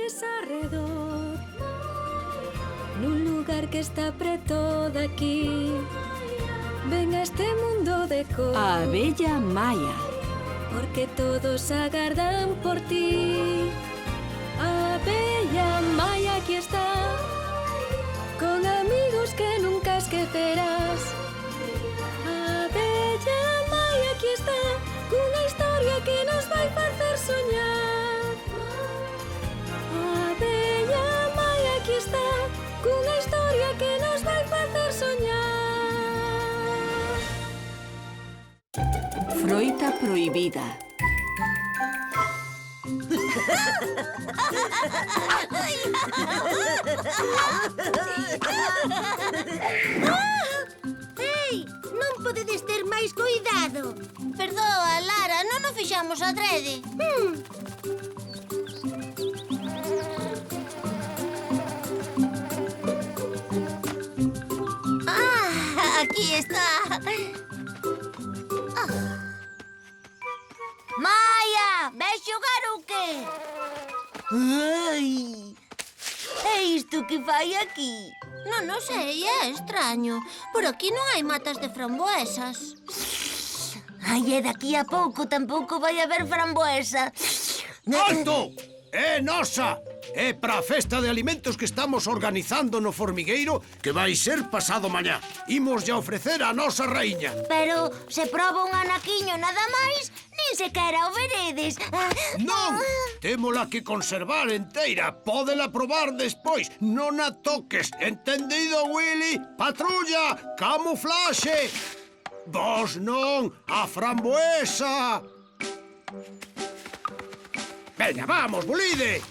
flores arredor, nun lugar que está preto daqui. Ven a este mundo de cor, A abella Maia. porque todos agardan por ti. A abella Maia aquí está, con amigos que nunca esquecerás. A abella Maia aquí está, cunha historia que nos vai facer soñar. A abella Maia aquí está, cunha historia que nos vai facer soñar. Froita prohibida. Ei, non podedes ter máis cuidado. Perdoa, Lara, non o fixamos adrede. Aquí está. Maia, ves xogar o qué? Ai, é isto que fai aquí? Non sei, é extraño. Por aquí non hai matas de framboesas. Ai, e daqui a pouco tampouco vai haber framboesa. Alto! É nosa! É para a festa de alimentos que estamos organizando no formigueiro que vai ser pasado mañá. Imos ya ofrecer a nosa raíña. Pero se proba un anaquiño nada máis, nin sequera o veredes. Non! Témola que conservar enteira. Pódela probar despois. Non a toques. Entendido, Willy? Patrulla! Camuflaxe! Vos non! A framboesa! Veña, vamos, Bulide!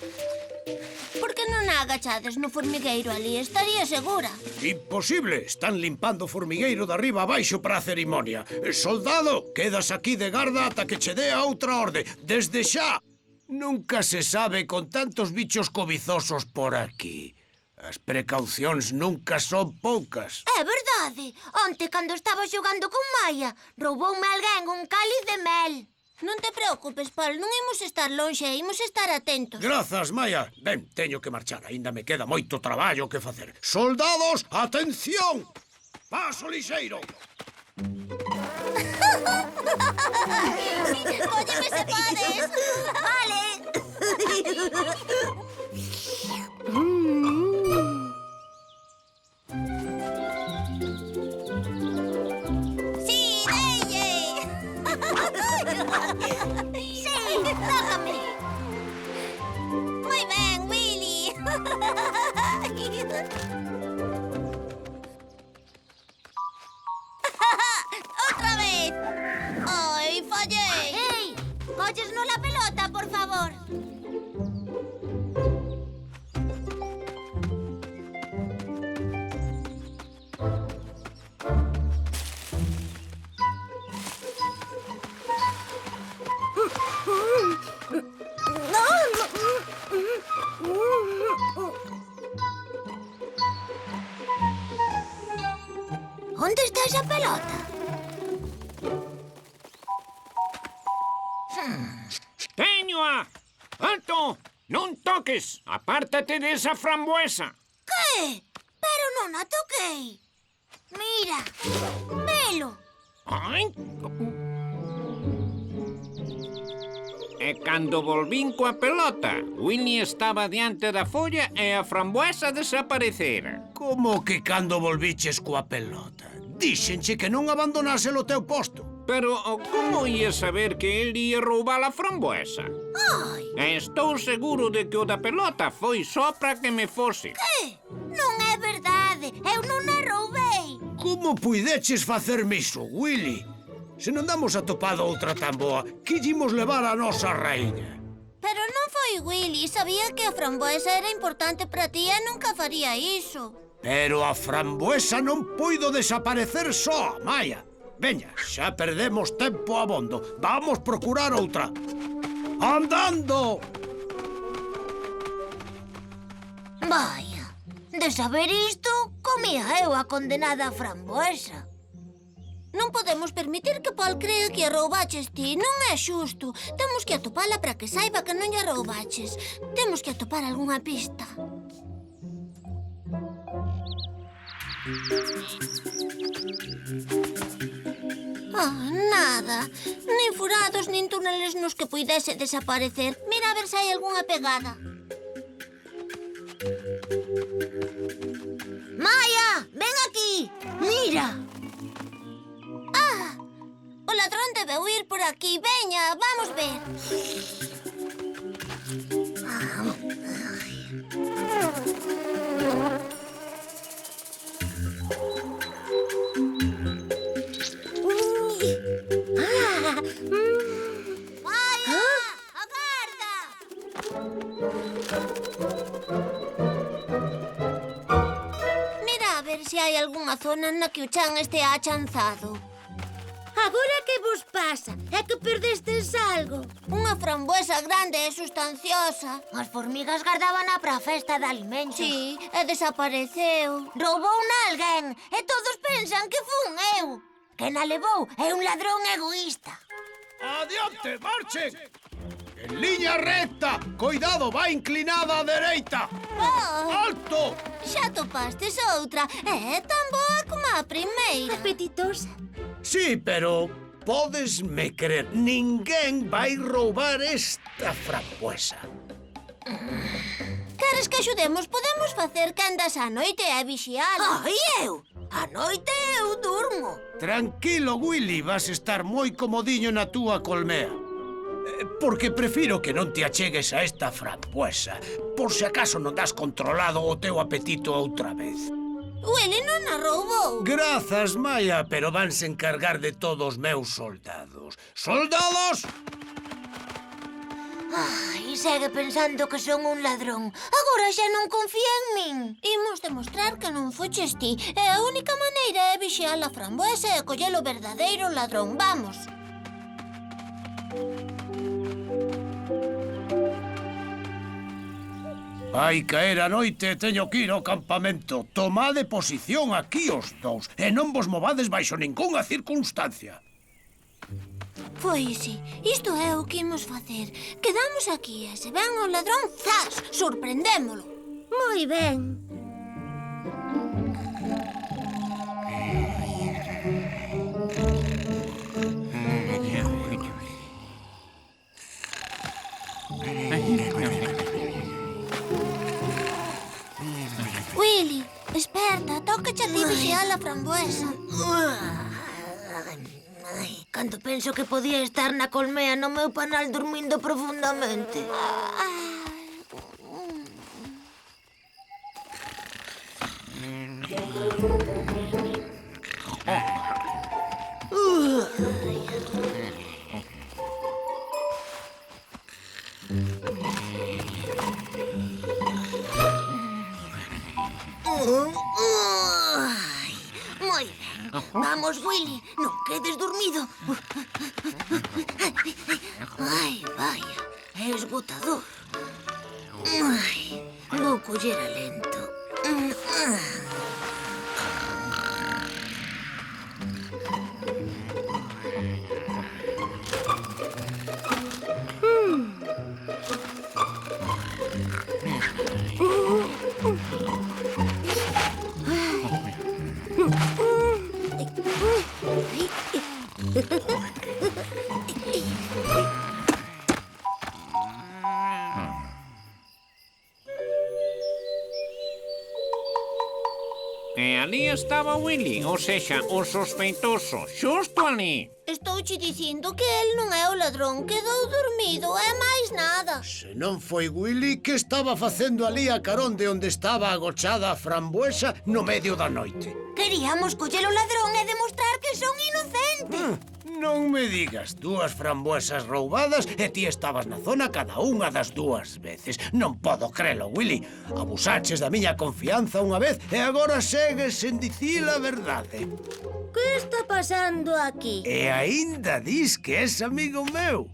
Por que non a agachades no formigueiro ali? Estaría segura. Imposible. Están limpando o formigueiro de arriba abaixo para a cerimonia. Soldado, quedas aquí de garda ata que che dea outra orde. Desde xa. Nunca se sabe con tantos bichos cobizosos por aquí. As precaucións nunca son poucas. É verdade. Onte, cando estaba xogando con Maia, rouboume alguén un cáliz de mel. Non te preocupes, Paul. Non imos estar lonxe, imos estar atentos. Grazas, Maia. Ben, teño que marchar. Aínda me queda moito traballo que facer. Soldados, atención! Paso lixeiro. Cólleme se podes. Vale. Sí, delle. Sí, tócame. Moi ben, Willy. Outra vez. Ai, fallei. Ei, cóllesnos la pelota, por favor. Onde está esa pelota? Téñoa! Alto! Non toques! Apártate desa framboesa! Que? Pero non a toquei. Mira, velo. Ai! E cando volvín coa pelota, Willy estaba diante da folla e a framboesa desaparecera. Como que cando volviches coa pelota? Díxenche que non abandonase o teu posto. Pero como ia saber que el ia roubar a framboesa? Ai, E estou seguro de que o da pelota foi só para que me fose. que? Non é verdade. Eu non a roubei. Como puideches facerme iso, Willy? Se non damos atopado outra tan boa, que imos levar a nosa raíña? Pero non foi Willy. Sabía que a framboesa era importante para ti e nunca faría iso. Pero a framboesa non puido desaparecer só, Maia. Veña, xa perdemos tempo abondo. Vamos procurar outra. ¡Andando! Vaya, de saber isto, comía eu a condenada framboesa. Non podemos permitir que Paul crea que a roubaches ti. Non é xusto. Temos que atopala para que saiba que non lle roubaches. Temos que atopar algunha pista. Nada. Nin furados, nin túneles nos que puidese desaparecer. Mira a ver se hai algunha pegada. Maia, ven aquí. Mira. O ladrón debeu ir por aquí. Veña, vamos ver. Maia, agarda. Mira a ver se hai algunha zona na que o chan estea achanzado. Agora que vos pasa? É que perdestes algo? Unha frambuesa grande e sustanciosa. As formigas gardábana para a festa de alimentos. Sí, e desapareceu. Roubouna alguén e todos pensan que fun eu. Quen a levou é un ladrón egoísta. Adiante, marchen! En liña recta! Cuidado, va inclinada á dereita! Alto! Xa topastes outra. É tan boa como a primeira. Apetitosa. Sí, pero podesme crer, ninguén vai roubar esta frambuesa. Queres que axudemos? Podemos facer que andas á noite e vixiala. Ai, eu? A noite eu durmo. Tranquilo, Willy, vas estar moi comodiño na túa colmea. Porque prefiro que non te achegues a esta frambuesa, por se acaso non das controlado o teu apetito outra vez. Willy non a roubou. Grazas, Maia, pero vanse encargar de todos os meus soldados. ¡Soldados! Ai, segue pensando que son un ladrón. Agora xa non confía en min. Imos demostrar que non foches ti. E a única maneira é vixiar a frambuesa e coller o verdadeiro ladrón. Vamos. Vai caer a noite e teño que ir ao campamento. Tomade posición aquí os dous e non vos movades baixo ningunha circunstancia. Pois si, isto é o que imos facer. Quedamos aquí e se ven o ladrón, zas, sorprendémolo. Moi ben. Willy, esperta, tócache a ti vixiar a frambuesa. Ai, cando penso que podía estar na colmea no meu panal dormindo profundamente. Moi ben. Vamos, Willy, non quedes dormido. Ai, vaya, é esgotador. Ai, vou coller a lento. E ali estaba Willy, ou sexa, o sospeitoso, xusto ali. Estouche dicindo que el non é o ladrón. Quedou dormido, é máis nada. Se non foi Willy, que estaba facendo ali a carón de onde estaba agochada a frambuesa no medio da noite? Queríamos coller o ladrón e demostrar que son inocente. Non me digas, dúas frambuesas roubadas e ti estabas na zona cada unha das dúas veces. Non podo crelo, Willy. Abusaches da miña confianza unha vez e agora segues sen dicir a verdade. Que está pasando aquí? E aínda dis que és amigo meu.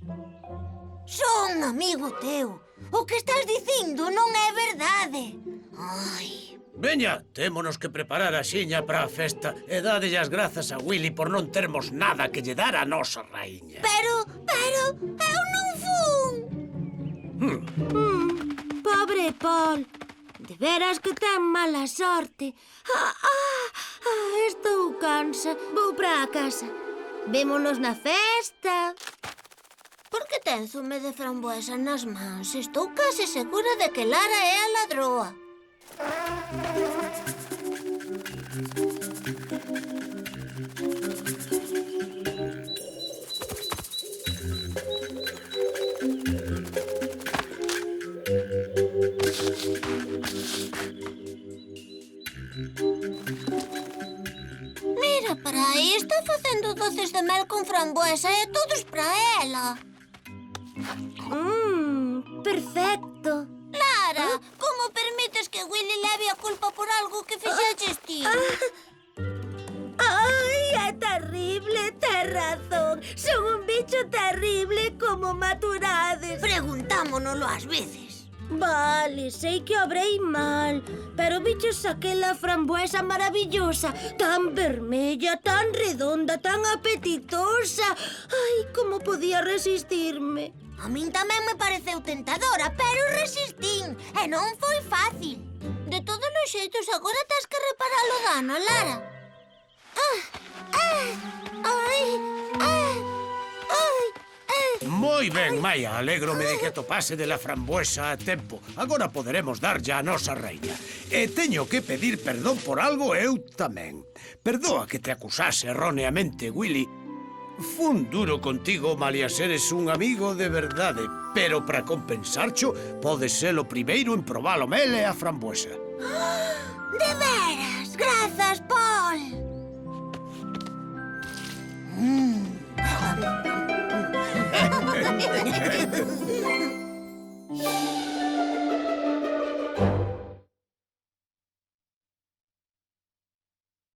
Son amigo teu. O que estás dicindo non é verdade. Ai, Veña, témonos que preparar a xiña para a festa e dadelle as grazas a Willy por non termos nada que lle dar a nosa raíña. Pero, eu non fun. Pobre Paul. De veras que ten mala sorte. Estou cansa. Vou para a casa. Vémonos na festa. Por que ten zume de framboesa nas mans? Estou case segura de que Lara é a ladroa. Mira para aí, está facendo doces de mel con framboesa e todos para ela. Perfecto. Lara, como permites que Willy leve a culpa por algo que fixeches ti? Ai, é terrible, ten razón. Son un bicho terrible como maturades. Preguntámonoslo ás veces. Vale, sei que obrei mal, pero bichos aquela framboesa maravillosa, tan vermella, tan redonda, tan apetitosa. Ai, como podía resistirme? A min tamén me pareceu tentadora, pero resistín. E non foi fácil. De todos os xeitos, agora tens que reparar o dano, Lara. Moi ben, Maia, alégrome de que atopase de la frambuesa a tempo. Agora poderemos darlle a nosa reina. E teño que pedir perdón por algo eu tamén. Perdoa que te acusase erróneamente, Willy. Fun duro contigo, malia seres un amigo de verdade. Pero para compensarcho, podes ser o primeiro en probar o mel e a frambuesa. De veras, grazas, Paul.